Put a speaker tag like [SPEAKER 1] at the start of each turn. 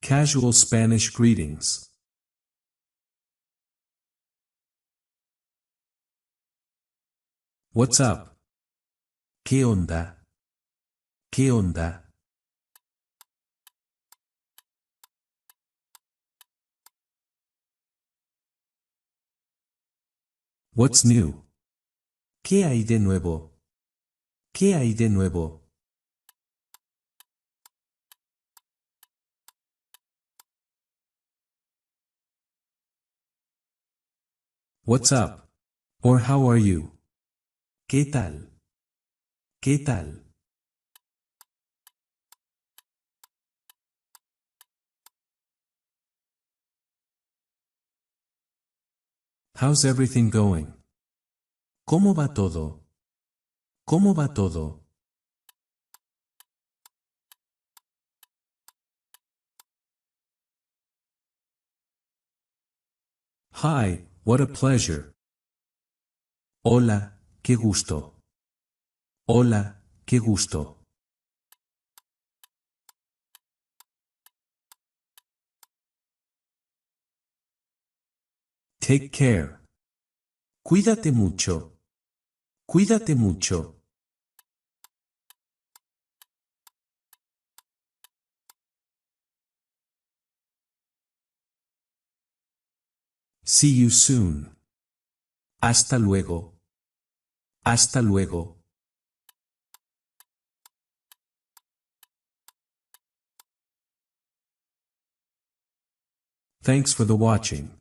[SPEAKER 1] Casual Spanish greetings. What's up? ¿Qué onda? ¿Qué onda? What's new? ¿Qué hay de nuevo? ¿Qué hay de nuevo? What's up? Or how are you? ¿Qué tal? ¿Qué tal? How's everything going? ¿Cómo va todo? ¿Cómo va todo? Hi, what a pleasure. Hola, qué gusto. Hola, qué gusto. Take care. Cuídate mucho. Cuídate mucho. See you soon. Hasta luego. Hasta luego. Thanks for the watching.